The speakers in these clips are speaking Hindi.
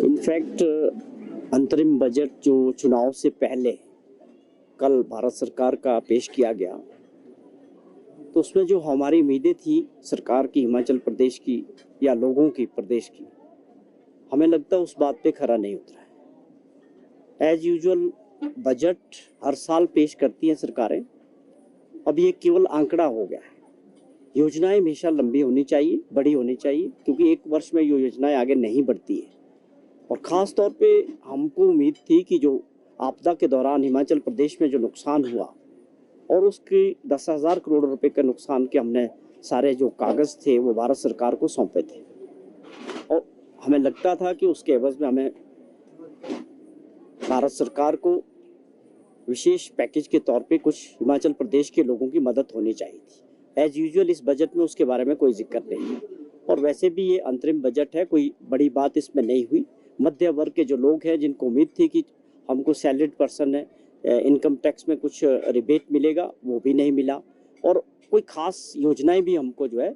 इनफैक्ट अंतरिम बजट जो चुनाव से पहले कल भारत सरकार का पेश किया गया, तो उसमें जो हमारी उम्मीदें थी सरकार की, हिमाचल प्रदेश की या लोगों की प्रदेश की, हमें लगता है उस बात पे खरा नहीं उतरा है। एज यूजुअल बजट हर साल पेश करती हैं सरकारें, अब ये केवल आंकड़ा हो गया है। योजनाएं हमेशा लंबी होनी चाहिए, बड़ी होनी चाहिए, क्योंकि एक वर्ष में ये योजनाएं आगे नहीं बढ़ती है। और ख़ास तौर पे हमको उम्मीद थी कि जो आपदा के दौरान हिमाचल प्रदेश में जो नुकसान हुआ और उसके 10,000 करोड़ रुपए के नुकसान के हमने सारे जो कागज़ थे वो भारत सरकार को सौंपे थे, और हमें लगता था कि उसके एवज में हमें भारत सरकार को विशेष पैकेज के तौर पे कुछ हिमाचल प्रदेश के लोगों की मदद होनी चाहिए थी। एज यूजुअल इस बजट में उसके बारे में कोई जिक्र नहीं है, और वैसे भी ये अंतरिम बजट है, कोई बड़ी बात इसमें नहीं हुई। मध्य वर्ग के जो लोग हैं जिनको उम्मीद थी कि हमको सैलरीड पर्सन है, इनकम टैक्स में कुछ रिबेट मिलेगा, वो भी नहीं मिला। और कोई खास योजनाएं भी हमको जो है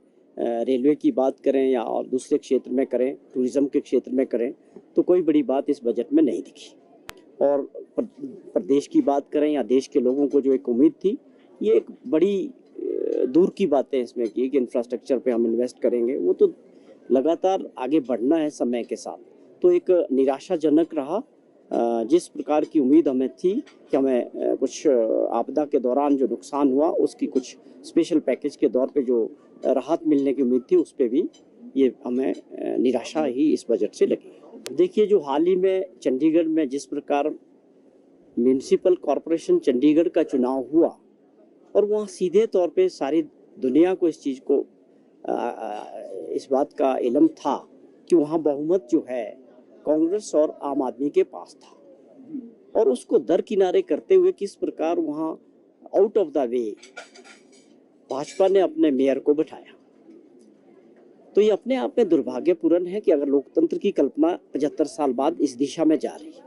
रेलवे की बात करें या और दूसरे क्षेत्र में करें, टूरिज्म के क्षेत्र में करें, तो कोई बड़ी बात इस बजट में नहीं दिखी। और प्रदेश की बात करें या देश के लोगों को जो एक उम्मीद थी, ये एक बड़ी दूर की बातें इसमें की कि इंफ्रास्ट्रक्चर पे हम इन्वेस्ट करेंगे, वो तो लगातार आगे बढ़ना है समय के साथ। तो एक निराशाजनक रहा। जिस प्रकार की उम्मीद हमें थी कि हमें कुछ आपदा के दौरान जो नुकसान हुआ उसकी कुछ स्पेशल पैकेज के तौर पे जो राहत मिलने की उम्मीद थी, उस पे भी ये हमें निराशा ही इस बजट से लगी। देखिए, जो हाल ही में चंडीगढ़ में जिस प्रकार म्यूनिसिपल कॉरपोरेशन चंडीगढ़ का चुनाव हुआ, और वहाँ सीधे तौर पे सारी दुनिया को इस चीज़ को इस बात का इल्म था कि वहाँ बहुमत जो है कांग्रेस और आम आदमी के पास था, और उसको दरकिनारे करते हुए किस प्रकार वहाँ out of the way Bhajpa ने अपने मेयर को बिठाया। तो ये अपने आप में दुर्भाग्यपूर्ण है कि अगर लोकतंत्र की कल्पना 75 साल बाद इस दिशा में जा रही है,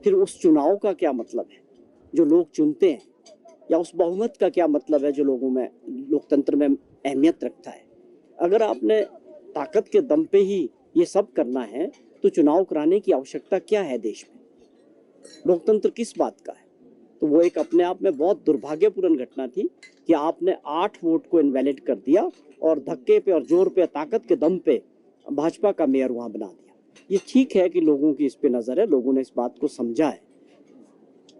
फिर उस चुनाव का क्या मतलब है जो लोग चुनते हैं, या उस बहुमत का क्या मतलब है जो लोगों में लोकतंत्र में अहमियत रखता है। अगर आपने ताकत के दम पे ही ये सब करना है तो चुनाव कराने की आवश्यकता क्या है देश में? लोकतंत्र किस बात का है? तो वो एक अपने आप में बहुत दुर्भाग्यपूर्ण घटना थी कि आपने 8 वोट को इनवैलिड कर दिया और धक्के पे और जोर पे, ताकत के दम पे भाजपा का मेयर वहां बना दिया। ये ठीक है कि लोगों की इस पे नजर है, लोगों ने इस बात को समझा है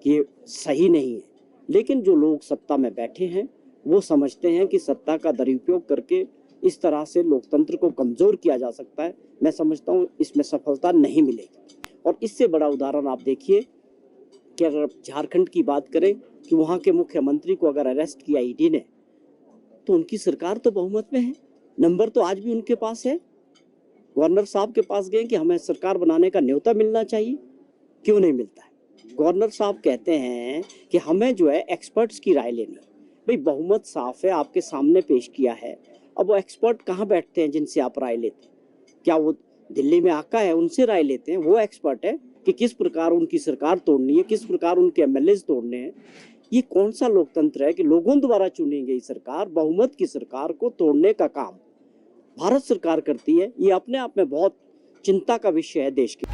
कि ये सही नहीं है, लेकिन जो लोग सत्ता में बैठे हैं वो समझते हैं कि सत्ता का दुरुपयोग करके इस तरह से लोकतंत्र को कमजोर किया जा सकता है। मैं समझता हूँ इसमें सफलता नहीं मिलेगी। और इससे बड़ा उदाहरण आप देखिए कि अगर झारखंड की बात करें कि वहाँ के मुख्यमंत्री को अगर अरेस्ट किया ईडी ने, तो उनकी सरकार तो बहुमत में है, नंबर तो आज भी उनके पास है। गवर्नर साहब के पास गए कि हमें सरकार बनाने का न्योता मिलना चाहिए, क्यों नहीं मिलता है? गवर्नर साहब कहते हैं कि हमें जो है एक्सपर्ट्स की राय लेनी। भाई, बहुमत साफ है, आपके सामने पेश किया है, अब वो एक्सपर्ट कहाँ बैठते हैं जिनसे आप राय लेते हैं? क्या वो दिल्ली में आका है उनसे राय लेते हैं? वो एक्सपर्ट है कि किस प्रकार उनकी सरकार तोड़नी है, किस प्रकार उनके एमएलएज तोड़ने हैं। ये कौन सा लोकतंत्र है कि लोगों द्वारा चुनी गई सरकार, बहुमत की सरकार को तोड़ने का काम भारत सरकार करती है? ये अपने आप में बहुत चिंता का विषय है देश के।